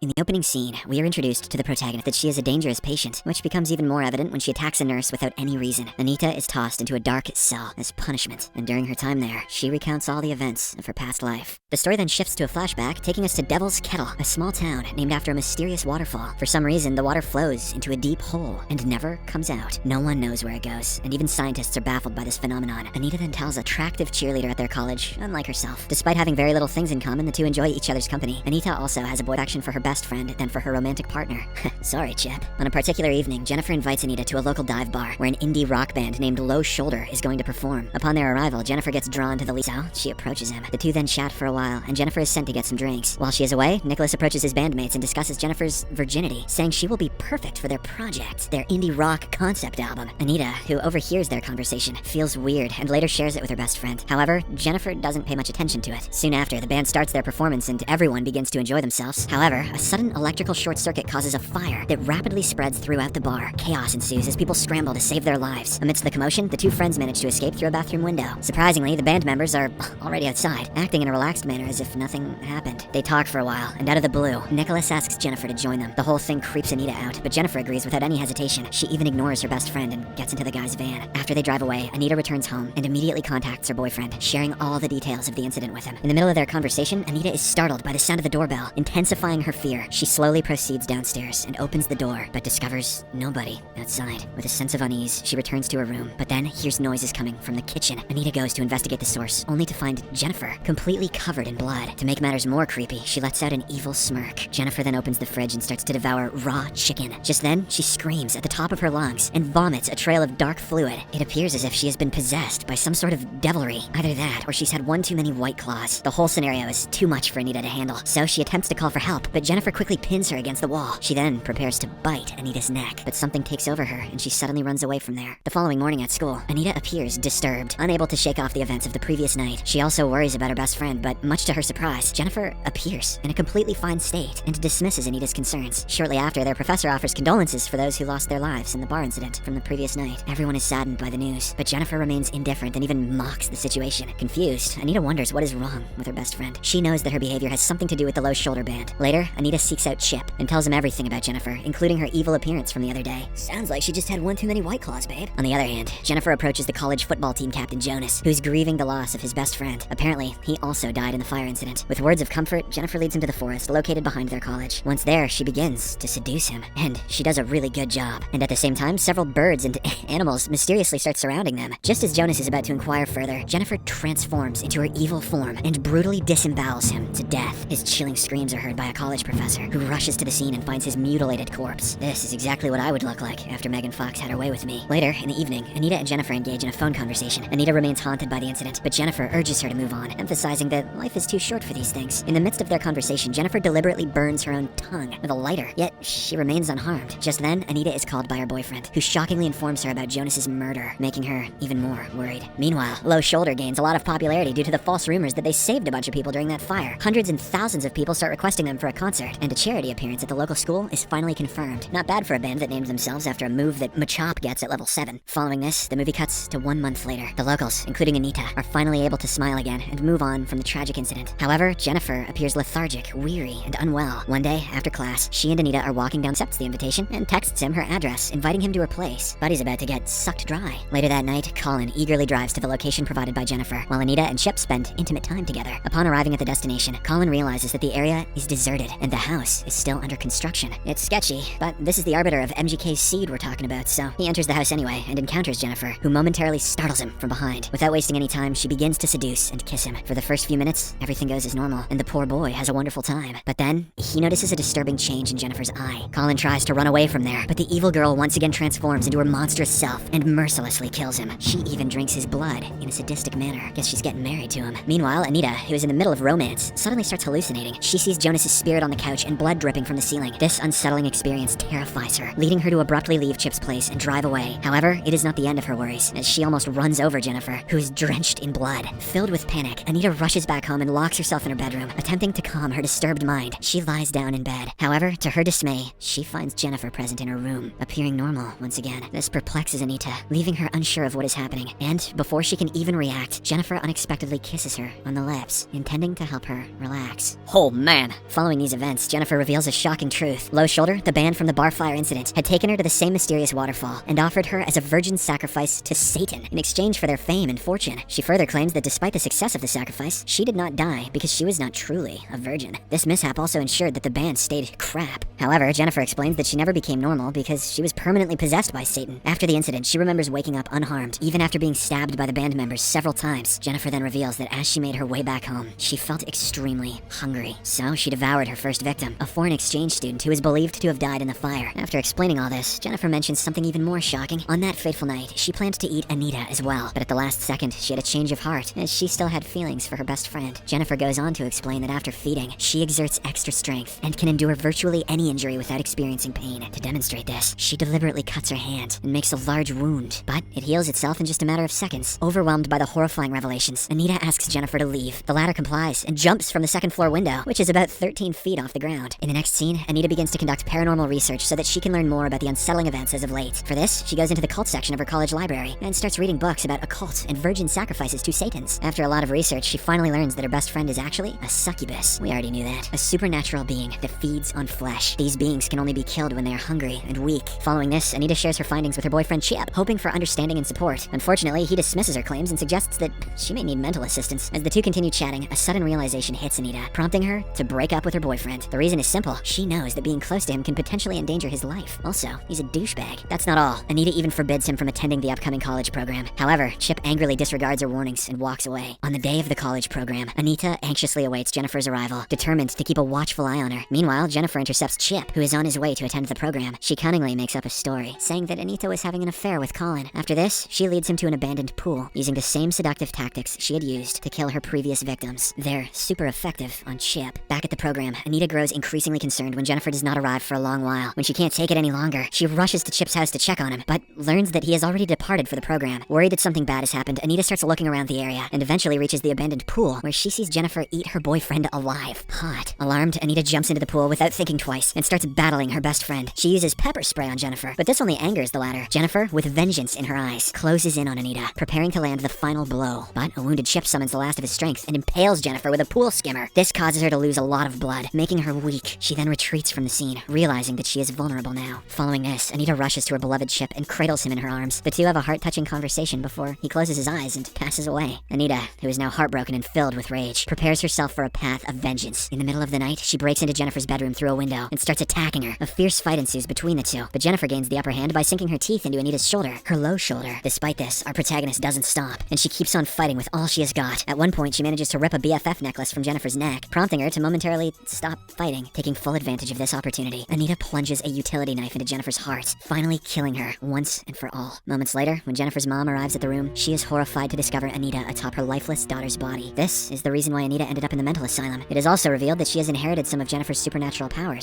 In the opening scene, we are introduced to the protagonist that she is a dangerous patient, which becomes even more evident when she attacks a nurse without any reason. Anita is tossed into a dark cell as punishment, and during her time there, she recounts all the events of her past life. The story then shifts to a flashback, taking us to Devil's Kettle, a small town named after a mysterious waterfall. For some reason, the water flows into a deep hole and never comes out. No one knows where it goes, and even scientists are baffled by this phenomenon. Anita then tells a attractive cheerleader at their college, unlike herself. Despite having very little things in common, the two enjoy each other's company. Anita also has a boy affection for her best friend than for her romantic partner. Sorry, Chip. On a particular evening, Jennifer invites Anita to a local dive bar where an indie rock band named Low Shoulder is going to perform. Upon their arrival, Jennifer gets drawn to the lead, so she approaches him. The two then chat for a while, and Jennifer is sent to get some drinks. While she is away, Nicholas approaches his bandmates and discusses Jennifer's virginity, saying she will be perfect for their project, their indie rock concept album. Anita, who overhears their conversation, feels weird and later shares it with her best friend. However, Jennifer doesn't pay much attention to it. Soon after, the band starts their performance and everyone begins to enjoy themselves. However, a sudden electrical short circuit causes a fire that rapidly spreads throughout the bar. Chaos ensues as people scramble to save their lives. Amidst the commotion, the two friends manage to escape through a bathroom window. Surprisingly, the band members are already outside, acting in a relaxed manner as if nothing happened. They talk for a while, and out of the blue, Nicholas asks Jennifer to join them. The whole thing creeps Anita out, but Jennifer agrees without any hesitation. She even ignores her best friend and gets into the guy's van. After they drive away, Anita returns home and immediately contacts her boyfriend, sharing all the details of the incident with him. In the middle of their conversation, Anita is startled by the sound of the doorbell, intensifying her fear. She slowly proceeds downstairs and opens the door, but discovers nobody outside. With a sense of unease, she returns to her room, but then hears noises coming from the kitchen. Anita goes to investigate the source, only to find Jennifer completely covered in blood. To make matters more creepy, she lets out an evil smirk. Jennifer then opens the fridge and starts to devour raw chicken. Just then, she screams at the top of her lungs and vomits a trail of dark fluid. It appears as if she has been possessed by some sort of devilry. Either that, or she's had one too many White Claws. The whole scenario is too much for Anita to handle, so she attempts to call for help, but Jennifer quickly pins her against the wall. She then prepares to bite Anita's neck, but something takes over her and she suddenly runs away from there. The following morning at school, Anita appears disturbed, unable to shake off the events of the previous night. She also worries about her best friend, but much to her surprise, Jennifer appears in a completely fine state and dismisses Anita's concerns. Shortly after, their professor offers condolences for those who lost their lives in the bar incident from the previous night. Everyone is saddened by the news, but Jennifer remains indifferent and even mocks the situation. Confused, Anita wonders what is wrong with her best friend. She knows that her behavior has something to do with the Low Shoulder band. Later, Anita seeks out Chip and tells him everything about Jennifer, including her evil appearance from the other day. Sounds like she just had one too many White Claws, babe. On the other hand, Jennifer approaches the college football team captain Jonas, who's grieving the loss of his best friend. Apparently, he also died in the fire incident. With words of comfort, Jennifer leads him to the forest located behind their college. Once there, she begins to seduce him, and she does a really good job. And at the same time, several birds and animals mysteriously start surrounding them. Just as Jonas is about to inquire further, Jennifer transforms into her evil form and brutally disembowels him to death. His chilling screams are heard by a college professor, who rushes to the scene and finds his mutilated corpse. This is exactly what I would look like after Megan Fox had her way with me. Later, in the evening, Anita and Jennifer engage in a phone conversation. Anita remains haunted by the incident, but Jennifer urges her to move on, emphasizing that life is too short for these things. In the midst of their conversation, Jennifer deliberately burns her own tongue with a lighter, yet she remains unharmed. Just then, Anita is called by her boyfriend, who shockingly informs her about Jonas's murder, making her even more worried. Meanwhile, Low Shoulder gains a lot of popularity due to the false rumors that they saved a bunch of people during that fire. Hundreds and thousands of people start requesting them for a concert, and a charity appearance at the local school is finally confirmed. Not bad for a band that named themselves after a move that Machop gets at level 7. Following this, the movie cuts to 1 month later. The locals, including Anita, are finally able to smile again and move on from the tragic incident. However, Jennifer appears lethargic, weary, and unwell. One day, after class, she and Anita are walking down, accepts the invitation, and texts him her address, inviting him to her place. Buddy's about to get sucked dry. Later that night, Colin eagerly drives to the location provided by Jennifer, while Anita and Chip spend intimate time together. Upon arriving at the destination, Colin realizes that the area is deserted, and the house is still under construction. It's sketchy, but this is the arbiter of MGK's seed we're talking about, so he enters the house anyway and encounters Jennifer, who momentarily startles him from behind. Without wasting any time, she begins to seduce and kiss him. For the first few minutes, everything goes as normal, and the poor boy has a wonderful time. But then, he notices a disturbing change in Jennifer's eye. Colin tries to run away from there, but the evil girl once again transforms into her monstrous self and mercilessly kills him. She even drinks his blood in a sadistic manner. Guess she's getting married to him. Meanwhile, Anita, who is in the middle of romance, suddenly starts hallucinating. She sees Jonas's spirit on the couch and blood dripping from the ceiling. This unsettling experience terrifies her, leading her to abruptly leave Chip's place and drive away. However, it is not the end of her worries, as she almost runs over Jennifer, who is drenched in blood. Filled with panic, Anita rushes back home and locks herself in her bedroom, attempting to calm her disturbed mind. She lies down in bed. However, to her dismay, she finds Jennifer present in her room, appearing normal once again. This perplexes Anita, leaving her unsure of what is happening. And before she can even react, Jennifer unexpectedly kisses her on the lips, intending to help her relax. Oh man! Following these events, events, Jennifer reveals a shocking truth. Low Shoulder, the band from the bar fire incident, had taken her to the same mysterious waterfall and offered her as a virgin sacrifice to Satan in exchange for their fame and fortune. She further claims that despite the success of the sacrifice, she did not die because she was not truly a virgin. This mishap also ensured that the band stayed crap. However, Jennifer explains that she never became normal because she was permanently possessed by Satan. After the incident, she remembers waking up unharmed, even after being stabbed by the band members several times. Jennifer then reveals that as she made her way back home, she felt extremely hungry. So she devoured her first victim, a foreign exchange student who is believed to have died in the fire. After explaining all this, Jennifer mentions something even more shocking. On that fateful night, she planned to eat Anita as well, but at the last second, she had a change of heart, as she still had feelings for her best friend. Jennifer goes on to explain that after feeding, she exerts extra strength and can endure virtually any injury without experiencing pain. To demonstrate this, she deliberately cuts her hand and makes a large wound, but it heals itself in just a matter of seconds. Overwhelmed by the horrifying revelations, Anita asks Jennifer to leave. The latter complies and jumps from the second floor window, which is about 13 feet off the ground. In the next scene, Anita begins to conduct paranormal research so that she can learn more about the unsettling events as of late. For this, she goes into the cult section of her college library and starts reading books about occult and virgin sacrifices to Satans. After a lot of research, she finally learns that her best friend is actually a succubus. We already knew that. A supernatural being that feeds on flesh. These beings can only be killed when they are hungry and weak. Following this, Anita shares her findings with her boyfriend Chip, hoping for understanding and support. Unfortunately, he dismisses her claims and suggests that she may need mental assistance. As the two continue chatting, a sudden realization hits Anita, prompting her to break up with her boyfriend. The reason is simple. She knows that being close to him can potentially endanger his life. Also, he's a douchebag. That's not all. Anita even forbids him from attending the upcoming college program. However, Chip angrily disregards her warnings and walks away. On the day of the college program, Anita anxiously awaits Jennifer's arrival, determined to keep a watchful eye on her. Meanwhile, Jennifer intercepts Chip, who is on his way to attend the program. She cunningly makes up a story, saying that Anita was having an affair with Colin. After this, she leads him to an abandoned pool, using the same seductive tactics she had used to kill her previous victims. They're super effective on Chip. Back at the program, Anita grows increasingly concerned when Jennifer does not arrive for a long while. When she can't take it any longer, she rushes to Chip's house to check on him, but learns that he has already departed for the program. Worried that something bad has happened, Anita starts looking around the area and eventually reaches the abandoned pool, where she sees Jennifer eat her boyfriend alive. Hot. Alarmed, Anita jumps into the pool without thinking twice and starts battling her best friend. She uses pepper spray on Jennifer, but this only angers the latter. Jennifer, with vengeance in her eyes, closes in on Anita, preparing to land the final blow. But a wounded Chip summons the last of his strength and impales Jennifer with a pool skimmer. This causes her to lose a lot of blood, making her weak. She then retreats from the scene, realizing that she is vulnerable now. Following this, Anita rushes to her beloved Chip and cradles him in her arms. The two have a heart-touching conversation before he closes his eyes and passes away. Anita, who is now heartbroken and filled with rage, prepares herself for a path of vengeance. In the middle of the night, she breaks into Jennifer's bedroom through a window and starts attacking her. A fierce fight ensues between the two, but Jennifer gains the upper hand by sinking her teeth into Anita's shoulder, her low shoulder. Despite this, our protagonist doesn't stop, and she keeps on fighting with all she has got. At one point, she manages to rip a BFF necklace from Jennifer's neck, prompting her to momentarily stop fighting. Taking full advantage of this opportunity, Anita plunges a utility knife into Jennifer's heart, finally killing her once and for all. Moments later, when Jennifer's mom arrives at the room, she is horrified to discover Anita atop her lifeless daughter's body. This is the reason why Anita ended up in the mental asylum. It is also revealed that she has inherited some of Jennifer's supernatural powers.